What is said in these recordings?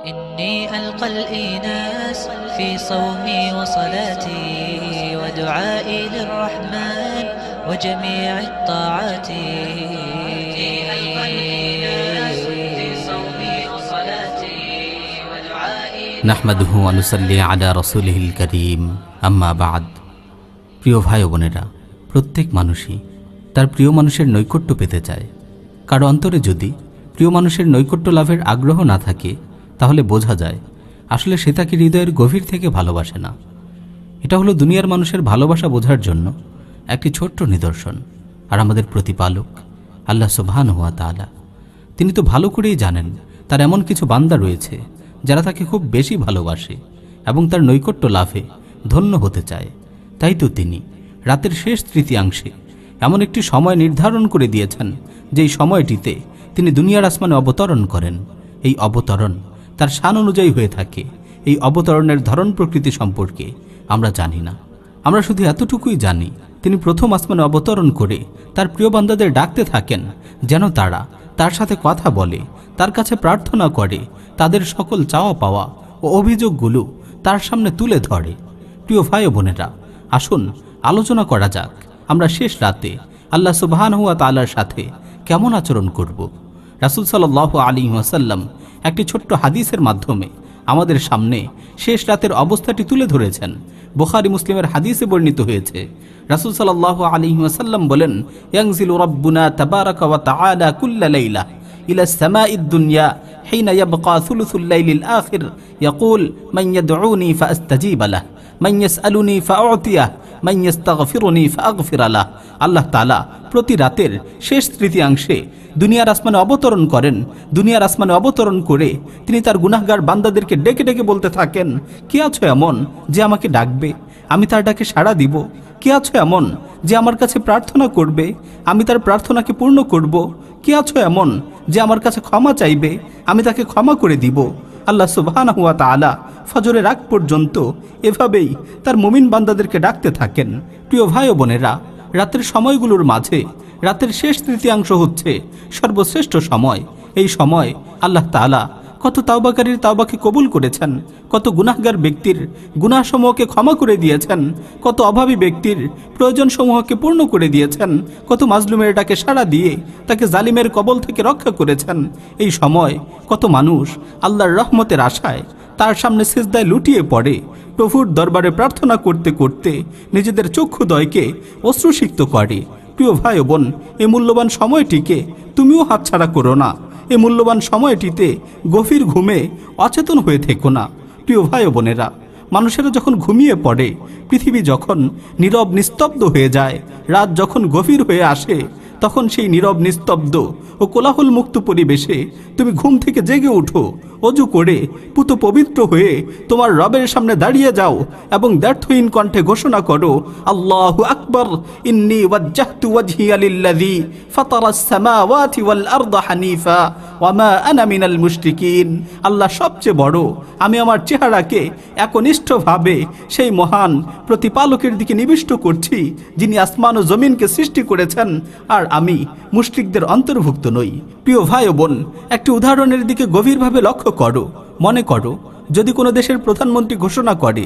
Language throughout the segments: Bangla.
إني ألقى الإناس في صومي وصلاتي ودعائي للرحمن وجميع الطاعات. নাহমাদুহু ওয়া নুসাল্লি আলা রাসূলিহিল কারীম, আম্মা বা'দ। প্রিয় ভাই ও বোনেরা, প্রত্যেক মানুষই তার প্রিয় মানুষের নৈকট্য পেতে চায়। কারো অন্তরে যদি প্রিয় মানুষের নৈকট্য লাভের আগ্রহ না থাকে, তাহলে বোঝা যায় আসলে সে তাকে হৃদয়ের গভীর থেকে ভালোবাসে না। এটা হলো দুনিয়ার মানুষের ভালোবাসা বোঝার জন্য একটি ছোট্ট নিদর্শন। আর আমাদের প্রতিপালক আল্লাহ সুবহানাহু ওয়া তাআলা, তিনি তো ভালো করেই জানেন তার এমন কিছু বান্দা রয়েছে যারা তাকে খুব বেশি ভালোবাসে এবং তার নৈকট্য লাভে ধন্য হতে চায়। তাই তো তিনি রাতের শেষ তৃতীয়াংশে এমন একটি সময় নির্ধারণ করে দিয়েছেন, যেই সময়টিতে তিনি দুনিয়ার আসমানে অবতরণ করেন। এই অবতরণ তার শান অনুযায়ী হয়ে থাকে। এই অবতরণের ধরন প্রকৃতি সম্পর্কে আমরা জানি না। আমরা শুধু এতটুকুই জানি, তিনি প্রথম আসমানে অবতরণ করে তার প্রিয় বান্দাদের ডাকতে থাকেন যেন তারা তার সাথে কথা বলে, তার কাছে প্রার্থনা করে, তাদের সকল চাওয়া পাওয়া ও অভিযোগগুলো তার সামনে তুলে ধরে। প্রিয় ভাই ও বোনেরা, আসুন আলোচনা করা যাক আমরা শেষ রাতে আল্লাহ সুবহানাহু ওয়া তাআলার সাথে কেমন আচরণ করব। রাসূল সাল্লাল্লাহু আলাইহি ওয়াসাল্লাম একটি ছোট্ট হাদিসের মাধ্যমে আমাদের সামনে শেষ রাতের অবস্থাটি তুলে ধরেছেন। বুখারী মুসলিমের হাদিসে বর্ণিত হয়েছে, রাসূল সাল্লাল্লাহু আলাইহি ওয়াসাল্লাম বলেন, ইয়ানজিলু রাব্বুনা তাবারাকা ওয়া তাআলা কুল্লা লাইলা ইলা সামাঈদ দুনিয়া হিনা ইয়াবকা সুলুসুল লাইলিল আখির ইয়াকুল মান ইয়াদউনি ফাআস্তাজিব লাহ মান ইয়াসআলুনি ফাউতিয়াহ মান ইস্তাগফিরুনি ফাগফির লাহ। আল্লাহ তাআলা প্রতি রাতের শেষ তৃতীয়াংশে দুনিয়ার আসমানে অবতরণ করেন। দুনিয়ার আসমানে অবতরণ করে তিনি তার গুনাহগার বান্দাদেরকে ডেকে ডেকে বলতে থাকেন, কে আছো এমন যে আমাকে ডাকবে, আমি তার ডাকে সাড়া দিব? কে আছো এমন যে আমার কাছে প্রার্থনা করবে, আমি তার প্রার্থনাকে পূর্ণ করব? কে আছো এমন যে আমার কাছে ক্ষমা চাইবে, আমি তাকে ক্ষমা করে দিব? আল্লাহ সুবহানাহু ওয়া তাআলা ফজরের আগ পর্যন্ত এভাবেই তার মুমিন বান্দাদেরকে ডাকতে থাকেন। প্রিয় ভাই ও বোনেরা, রাতের সময়গুলোর মাঝে রাতের শেষ তৃতীয়াংশ হচ্ছে সর্বশ্রেষ্ঠ সময়। এই সময় আল্লাহ তাআলা কত তাওবাকারীর তাওবাকে কবুল করেছেন, কত গুনাহগার ব্যক্তির গুনাহসমূহকে ক্ষমা করে দিয়েছেন, কত অভাবী ব্যক্তির প্রয়োজনসমূহকে পূর্ণ করে দিয়েছেন, কত মাজলুমের ডাকে সাড়া দিয়ে তাকে জালিমের কবল থেকে রক্ষা করেছেন। এই সময় কত মানুষ আল্লাহর রহমতের আশায় তার সামনে সিজদায় লুটিয়ে পড়ে, প্রভুর দরবারে প্রার্থনা করতে করতে নিজেদের চক্ষুদয়কে অশ্রুসিক্ত করে। প্রিয় ভাই ও বোন, এই মূল্যবান সময়টিকে তুমিও হাতছাড়া করো না। এই মূল্যবান সময়টিতে গভীর ঘুমে অচেতন হয়ে থেকো না। প্রিয় ভাই ও বোনেরা, মানুষেরা যখন ঘুমিয়ে পড়ে, পৃথিবী যখন নীরব নিস্তব্ধ হয়ে যায়, রাত যখন গভীর হয়ে আসে, তখন সেই নীরব নিস্তব্ধ ও কোলাহল মুক্ত পরিবেশে তুমি ঘুম থেকে জেগে উঠো, অজু করে পুত পবিত্র হয়ে তোমার রবের সামনে দাঁড়িয়ে যাও এবং দ্ব্যর্থহীন কণ্ঠে ঘোষণা করো, আল্লাহু আকবার, ইন্নী ওয়াজ্জাহতু ওয়াজহিয়া লিল্লাযী ফাতারাস সামাওয়াতি ওয়াল আরদা হানিফা ওয়া মা আনা মিনাল মুশরিকিন। আল্লাহ সবচেয়ে বড়, আমি আমার চেহারাকে একনিষ্ঠভাবে সেই মহান প্রতিপালকের দিকে নিবিষ্ট করছি, যিনি আসমান ও জমিনকে সৃষ্টি করেছেন, আর আমি মুশরিকদের অন্তর্ভুক্ত নই। প্রিয় ভাই ও বোন, একটি উদাহরণের দিকে গভীরভাবে লক্ষ্য করো। মনে করো, যদি কোনো দেশের প্রধানমন্ত্রী ঘোষণা করে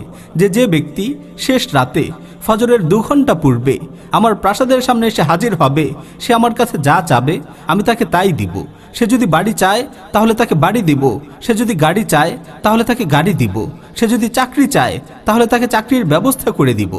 যে ব্যক্তি শেষ রাতে ফজরের 2 ঘন্টা পূর্বে আমার প্রাসাদের সামনে এসে হাজির হবে, সে আমার কাছে যা চাবে আমি তাকে তাই দিব। সে যদি বাড়ি চায় তাহলে তাকে বাড়ি দিব, সে যদি গাড়ি চায় তাহলে তাকে গাড়ি দিব, সে যদি চাকরি চায় তাহলে তাকে চাকরির ব্যবস্থা করে দিব।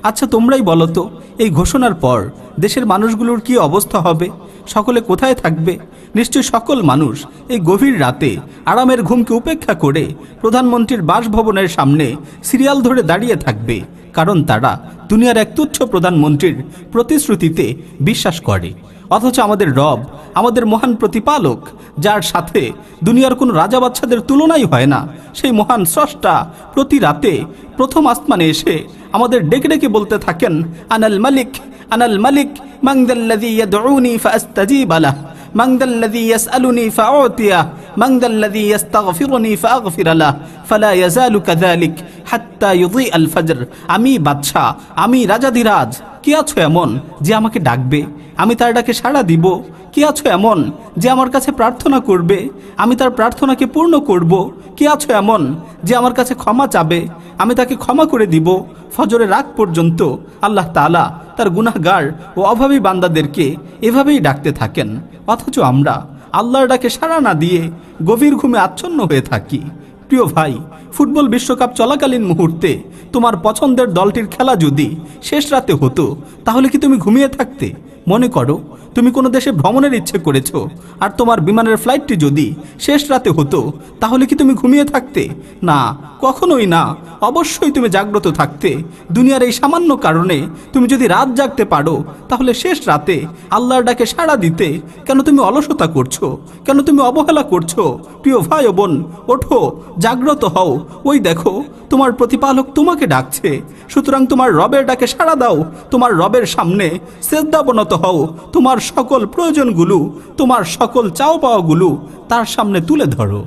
আচ্ছা, তোমরাই বলো তো, এই ঘোষণার পর দেশের মানুষগুলোর কি অবস্থা হবে? সকলে কোথায় থাকবে? নিশ্চয় সকল মানুষ এই গভীর রাতে আরামের ঘুমকে উপেক্ষা করে প্রধানমন্ত্রীর বাসভবনের সামনে সিরিয়াল ধরে দাঁড়িয়ে থাকবে, কারণ তারা দুনিয়ার এক তুচ্ছ প্রধানমন্ত্রীর প্রতিশ্রুতিতে বিশ্বাস করে। অথচ আমাদের রব, আমাদের মহান প্রতিপালক, যার সাথে দুনিয়ার কোনো রাজা বাদশাদের তুলনাই হয় না, সেই মহান স্রষ্টা প্রতি রাতে প্রথম আসমানে এসে আমাদের ডেকে ডেকে বলতে থাকেন, আনাল মালিক, আনাল মালিক, মান যাল্লাযী ইয়াদউনি ফাআস্তাজিব লাহ, মান যাল্লাযী ইয়াসআলুনি ফাউতিয়াহ, মান যাল্লাযী ইস্তাগফিরুনি ফাগফির লাহ, ফালা ইয়াজালু কাযালিক হাত্তা ইউযিআল ফজর। আমি বাদশা, আমি রাজাধিরাজ, কে আছো এমন যে আমাকে ডাকবে, আমি তার ডাকে সাড়া দিব? কে আছো এমন যে আমার কাছে প্রার্থনা করবে, আমি তার প্রার্থনাকে পূর্ণ করব? কে আছো এমন যে আমার কাছে ক্ষমা চাবে, আমি তাকে ক্ষমা করে দিব? ফজরের রাত পর্যন্ত আল্লাহ তাআলা তার গুনাহগার ও অভাবী বান্দাদেরকে এভাবেই ডাকতে থাকেন, অথচ আমরা আল্লাহর ডাকে সাড়া না দিয়ে গভীর ঘুমে আচ্ছন্ন হয়ে থাকি। প্রিয় ভাই, ফুটবল বিশ্বকাপ চলাকালীন মুহূর্তে তোমার পছন্দের দলটির খেলা যদি শেষ রাতে হতো, তাহলে কি তুমি ঘুমিয়ে থাকতে? মনে করো তুমি কোনো দেশে ভ্রমণের ইচ্ছে করেছো, আর তোমার বিমানের ফ্লাইটটি যদি শেষ রাতে হতো, তাহলে কি তুমি ঘুমিয়ে থাকতে? না, কখনোই না। অবশ্যই তুমি জাগ্রত থাকতে। দুনিয়ার এই সামান্য কারণে তুমি যদি রাত জাগতে পারো, তাহলে শেষ রাতে আল্লাহর ডাকে সাড়া দিতে কেন তুমি অলসতা করছো? কেন তুমি অবহেলা করছো? প্রিয় ভাই ও বোন, ওঠো, জাগ্রত হও। ওই দেখো, তোমার প্রতিপালক তোমাকে ডাকছে। সুতরাং তোমার রবের ডাকে সাড়া দাও, তোমার রবের সামনে সেজদাবনত হও, তোমার সকল প্রয়োজনগুলো, তোমার সকল চাও পাওয়াগুলো তার সামনে তুলে ধরো।